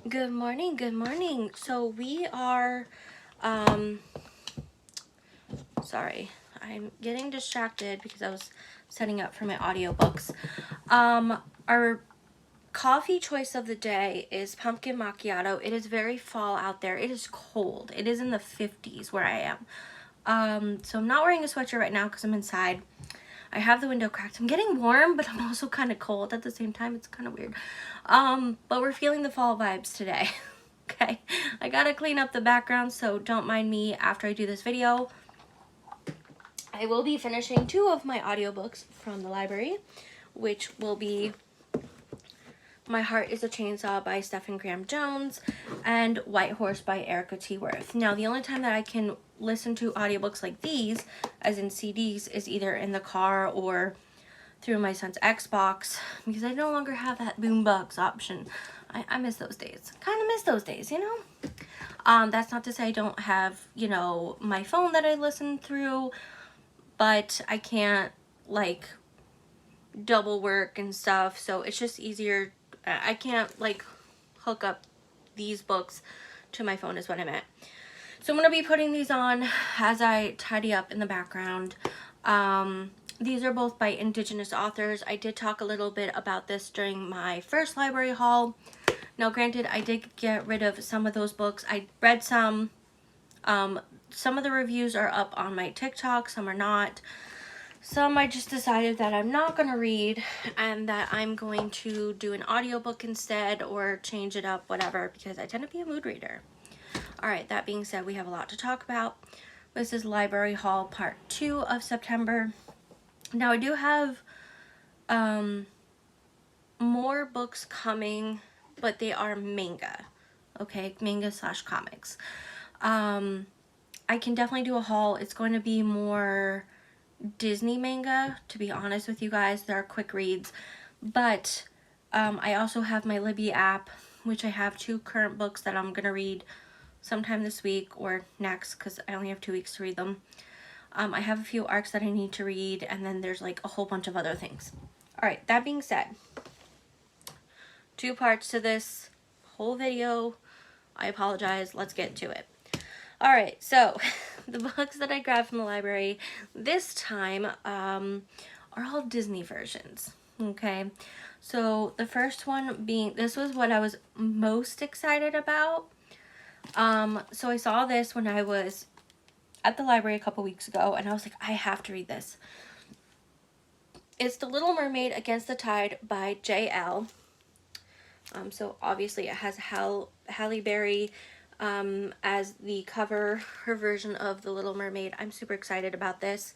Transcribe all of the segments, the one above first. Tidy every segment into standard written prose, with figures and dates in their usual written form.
Good morning, good morning. So we are, sorry, I'm getting distracted because I was setting up for my audiobooks. Our coffee choice of the day is pumpkin macchiato. It is very fall out there. It is cold. It is in the 50s where I am. So I'm not wearing a sweatshirt right now because I'm inside. I have the window cracked. I'm getting warm, but I'm also kind of cold at the same time. It's kind of weird. But we're feeling the fall vibes today. Okay, I gotta clean up the background, so don't mind me after I do this video. I will be finishing 2 of my audiobooks from the library, which will be My Heart is a Chainsaw by Stephen Graham Jones and White Horse by Erica T. Worth. Now, the only time that I can listen to audiobooks like these, as in CDs, is either in the car or through my son's Xbox, because I no longer have that boombox option. I miss those days. Kind of miss those days, you know? That's not to say I don't have, you know, my phone that I listen through, but I can't, like, double work and stuff, so it's just easier. I can't, like, hook up these books to my phone is what I meant. So I'm going to be putting these on as I tidy up in the background. These are both by Indigenous authors. I did talk a little bit about this during my first library haul. Now, granted, I did get rid of some of those books. I read some. Some of the reviews are up on my TikTok. Some are not. Some I just decided that I'm not going to read and that I'm going to do an audiobook instead or change it up, whatever, because I tend to be a mood reader. Alright, that being said, we have a lot to talk about. This is Library Haul Part 2 of September. Now, I do have more books coming, but they are manga. Okay, manga/comics. I can definitely do a haul. It's going to be more Disney manga, to be honest with you guys. They're quick reads. But I also have my Libby app, which I have 2 current books that I'm going to read sometime this week or next, because I only have 2 weeks to read them. I have a few arcs that I need to read, and then there's like a whole bunch of other things. Alright, that being said, 2 parts to this whole video. I apologize. Let's get to it. Alright, so the books that I grabbed from the library this time are all Disney versions. Okay, so the first one being, this was what I was most excited about. So I saw this when I was at the library a couple weeks ago, and I was like, I have to read this. It's The Little Mermaid Against the Tide by J.L. So obviously it has Halle Berry as the cover, her version of The Little Mermaid. I'm super excited about this.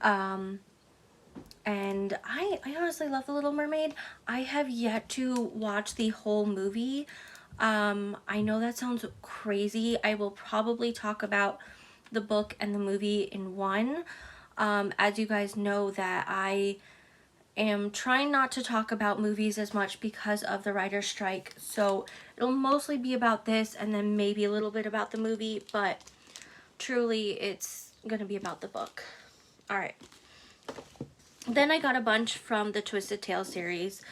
And I honestly love The Little Mermaid. I have yet to watch the whole movie. I know that sounds crazy. I will probably talk about the book and the movie in one. As you guys know, that I am trying not to talk about movies as much because of the writer's strike. So it'll mostly be about this and then maybe a little bit about the movie, but truly it's going to be about the book. Alright. Then I got a bunch from the Twisted Tale series.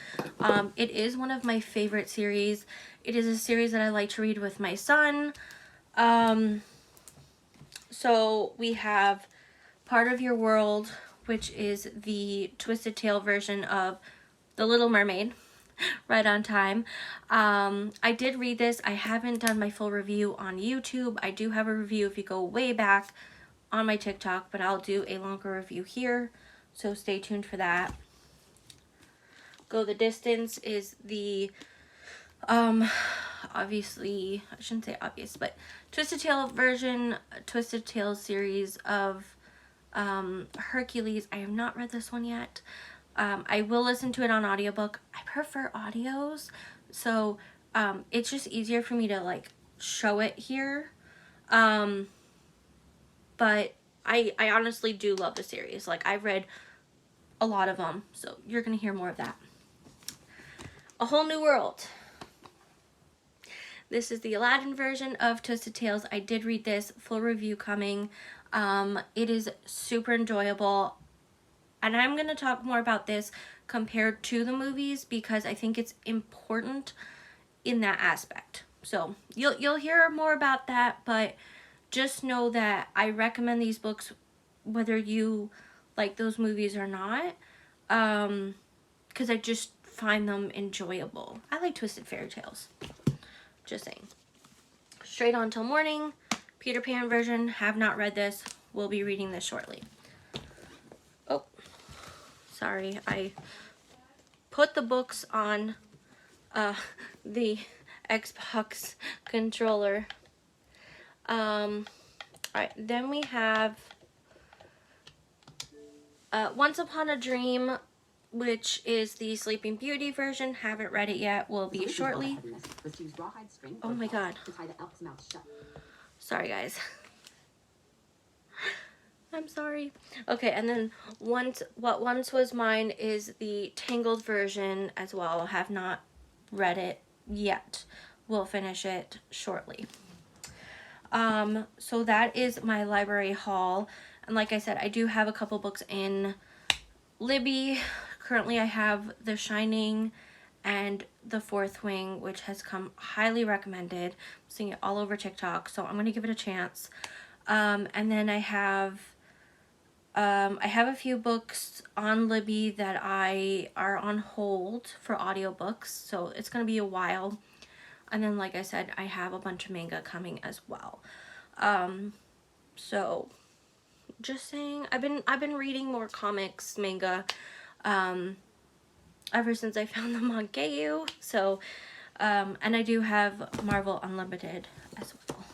It is one of my favorite series. It is a series that I like to read with my son. So we have Part of Your World, which is the Twisted Tale version of The Little Mermaid, right on time. I did read this. I haven't done my full review on YouTube. I do have a review if you go way back on my TikTok, but I'll do a longer review here, so stay tuned for that. Go the Distance is the, obviously, I shouldn't say obvious, but Twisted Tale version, Twisted Tale series of Hercules. I have not read this one yet. I will listen to it on audiobook. I prefer audios, so it's just easier for me to like show it here. But I honestly do love the series. Like, I've read a lot of them, so you're gonna hear more of that. A Whole New World. This is the Aladdin version of Twisted Tales. I did read this, full review coming. It is super enjoyable, and I'm going to talk more about this compared to the movies because I think it's important in that aspect. So you'll hear more about that, but just know that I recommend these books whether you like those movies or not, because I just find them enjoyable. I like twisted fairy tales. Just saying. Straight On Till Morning, Peter Pan version. Have not read this. We'll be reading this shortly. Oh, sorry. I put the books on the Xbox controller. Alright, then we have Once Upon a Dream, which is the Sleeping Beauty version. Haven't read it yet. Will be shortly. Oh my god. Sorry, guys. I'm sorry. Okay, and then What Once Was Mine is the Tangled version as well. Have not read it yet. We'll finish it shortly. So that is my library haul. And like I said, I do have a couple books in Libby. Currently I have The Shining and The Fourth Wing, which has come highly recommended. I'm seeing it all over TikTok, so I'm going to give it a chance. And then I have a few books on Libby that are on hold for audiobooks, so it's going to be a while. And then, like I said, I have a bunch of manga coming as well. So just saying, I've been reading more comics, manga, ever since I found them on KU. So, and I do have Marvel Unlimited as well.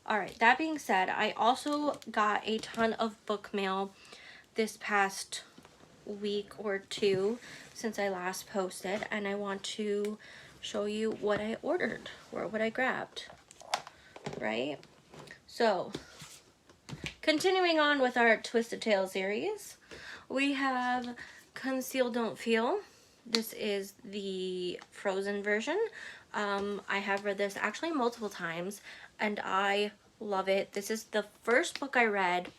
Alright, that being said, I also got a ton of book mail this past week or two since I last posted, and I want to show you what I ordered or what I grabbed, right? So, continuing on with our Twisted Tales series, we have Conceal Don't Feel. This is the Frozen version. I have read this actually multiple times, and I love it. This is the first book I read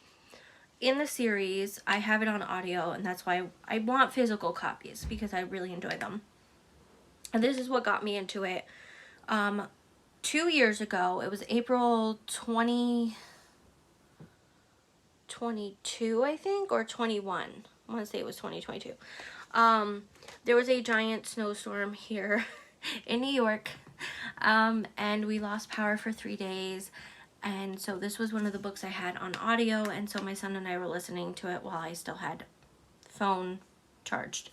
in the series. I have it on audio, and that's why I want physical copies, because I really enjoy them. And this is what got me into it. 2 years ago, it was April 2022, I think, or 21. I want to say it was 2022. There was a giant snowstorm here in New York, and we lost power for 3 days. And so this was one of the books I had on audio, and so my son and I were listening to it while I still had phone charged.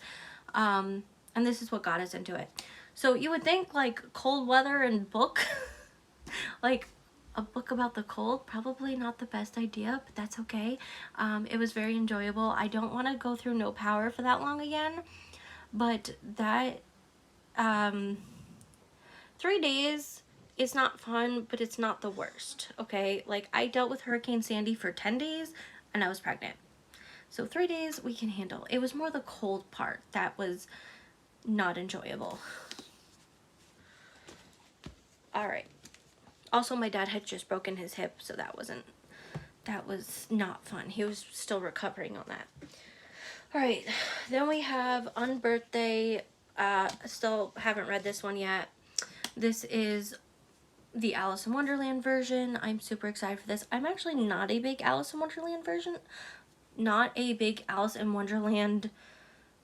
And this is what got us into it. So you would think, like, cold weather and book, like a book about the cold, probably not the best idea, but that's okay. It was very enjoyable. I don't want to go through no power for that long again, but that 3 days is not fun, but it's not the worst, okay? Like, I dealt with Hurricane Sandy for 10 days, and I was pregnant. So 3 days we can handle. It was more the cold part that was not enjoyable. Alright. Also, my dad had just broken his hip, so that was not fun. He was still recovering on that. Alright, then we have Unbirthday. Still haven't read this one yet. This is the Alice in Wonderland version. I'm super excited for this. I'm actually not a big Alice in Wonderland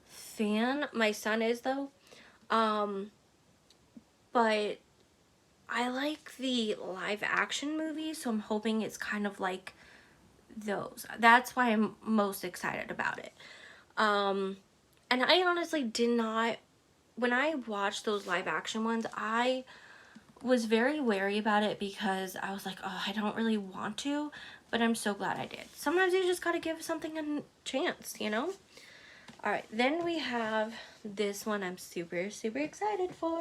fan. My son is, though. But I like the live action movies, so I'm hoping it's kind of like those. That's why I'm most excited about it. And I honestly did not, when I watched those live action ones, I was very wary about it because I was like, oh, I don't really want to, but I'm so glad I did. Sometimes you just gotta give something a chance, you know? Alright, then we have this one I'm super, super excited for.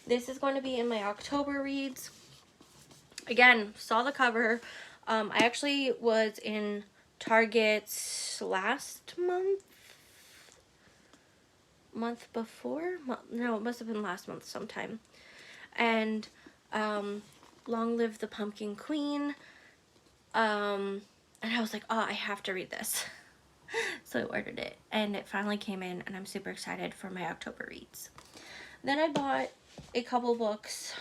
This is going to be in my October reads. Again, saw the cover. I actually was in Target last month before? No, it must have been last month sometime. And Long Live the Pumpkin Queen. And I was like, oh, I have to read this. So I ordered it, and it finally came in, and I'm super excited for my October reads. Then I bought a couple books.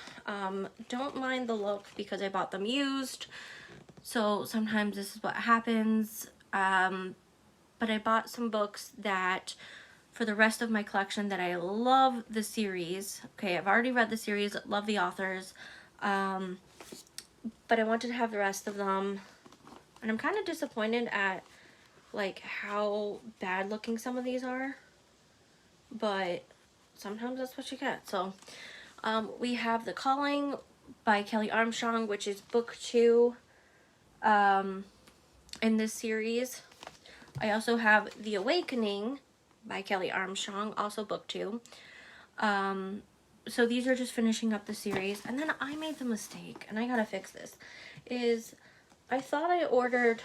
Don't mind the look because I bought them used, so sometimes this is what happens. But I bought some books that for the rest of my collection that I love the series. Okay, I've already read the series, love the authors, but I wanted to have the rest of them, and I'm kind of disappointed at like how bad looking some of these are, but sometimes that's what you get. So we have The Calling by Kelly Armstrong, which is book 2 in this series. I also have The Awakening by Kelly Armstrong, also book 2. So these are just finishing up the series. And then I made the mistake, and I gotta fix this, is I thought I ordered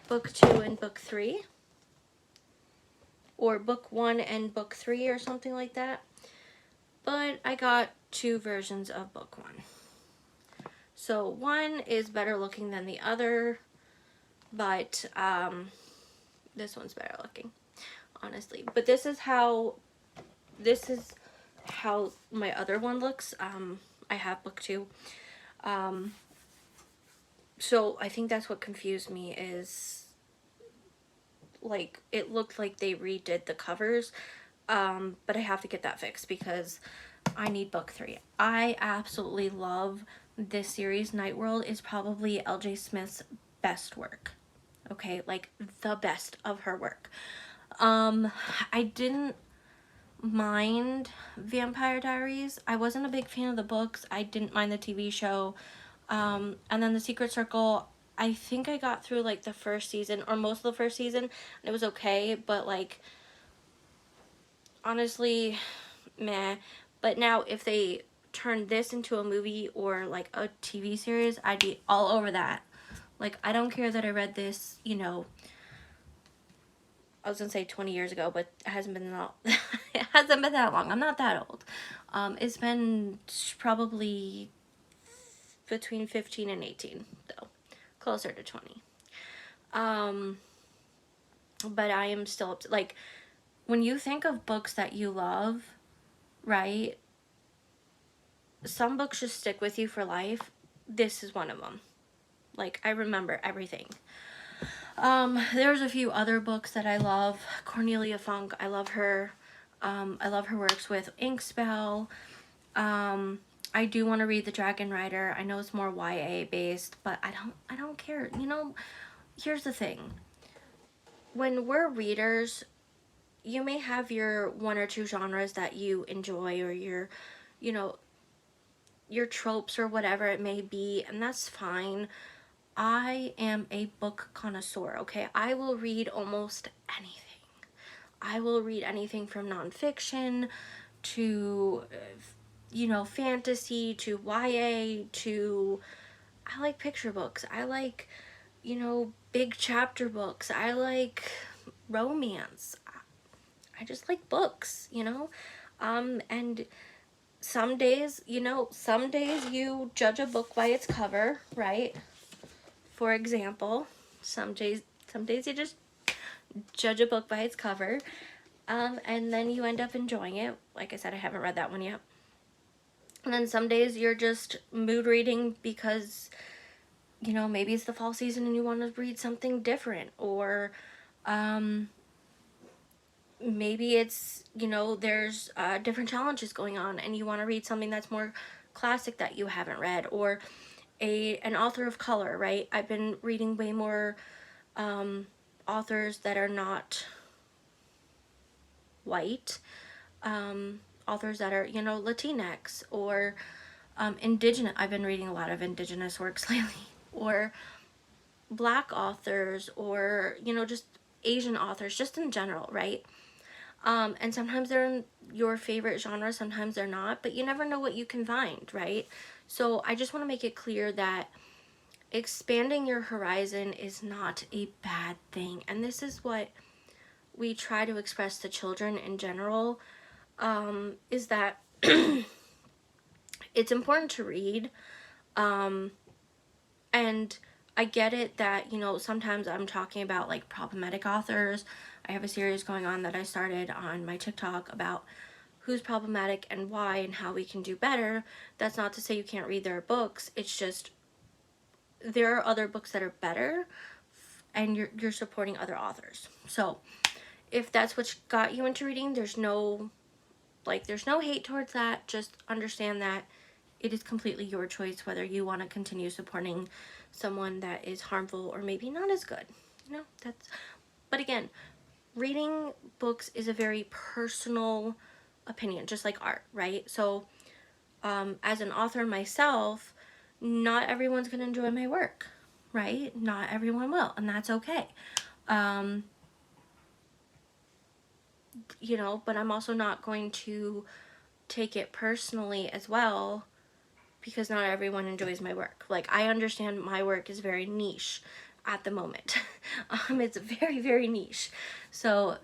book 2 and book 3, or book 1 and book 3 or something like that, but I got 2 versions of book 1. So one is better looking than the other, but this one's better looking, honestly. But this is how my other one looks. I have book 2. So I think that's what confused me, is like it looked like they redid the covers, but I have to get that fixed because I need book 3. I absolutely love this series. Night World is probably L.J. Smith's best work. Okay, like the best of her work. I didn't mind Vampire Diaries. I wasn't a big fan of the books. I didn't mind the TV show. And then The Secret Circle, I think I got through like the first season or most of the first season, and it was okay, but like honestly, meh. But now if they turn this into a movie or like a TV series, I'd be all over that. Like, I don't care that I read this, you know, I was gonna say 20 years ago, but it hasn't been that it hasn't been that long. I'm not that old. It's been probably between 15 and 18, though. Closer to 20. But I am still, like, when you think of books that you love, right? Some books just stick with you for life. This is one of them. Like, I remember everything. There's a few other books that I love. Cornelia Funk, I love her. I love her works with Inkspell. I do want to read The Dragon Rider. I know it's more YA based, but I don't care. You know, here's the thing. When we're readers, you may have your 1 or 2 genres that you enjoy, or your, you know, your tropes or whatever it may be, and that's fine. I am a book connoisseur, okay? I will read almost anything. I will read anything from nonfiction to, you know, fantasy to YA to, I like picture books. I like, you know, big chapter books. I like romance. I just like books, you know? And some days, you know, some days you judge a book by its cover, right? For example, some days you just judge a book by its cover, and then you end up enjoying it. Like I said, I haven't read that one yet. And then some days you're just mood reading because, you know, maybe it's the fall season and you want to read something different, or maybe it's, you know, there's different challenges going on and you want to read something that's more classic that you haven't read, or an author of color, right? I've been reading way more authors that are not white, authors that are, you know, Latinx, or indigenous. I've been reading a lot of indigenous works lately, or black authors, or, you know, just Asian authors, just in general, right? And sometimes they're in your favorite genre, sometimes they're not, but you never know what you can find, right? So I just want to make it clear that expanding your horizon is not a bad thing. And this is what we try to express to children in general, is that it's important to read. And I get it that, you know, sometimes I'm talking about like problematic authors. I have a series going on that I started on my TikTok about who's problematic and why and how we can do better. That's not to say you can't read their books. It's just there are other books that are better, and you're supporting other authors. So if that's what got you into reading, there's no hate towards that. Just understand that it is completely your choice whether you want to continue supporting someone that is harmful or maybe not as good. You know, but again, reading books is a very personal opinion, just like art, right? So as an author myself, not everyone's going to enjoy my work, right? Not everyone will, and that's okay. You know, but I'm also not going to take it personally as well, because not everyone enjoys my work. Like, I understand my work is very niche at the moment. It's very, very niche. So,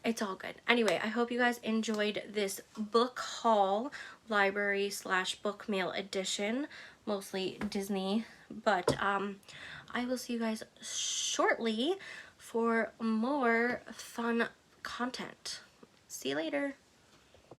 it's all good. Anyway, I hope you guys enjoyed this book haul, library / book mail edition, mostly Disney. But I will see you guys shortly for more fun content. See you later.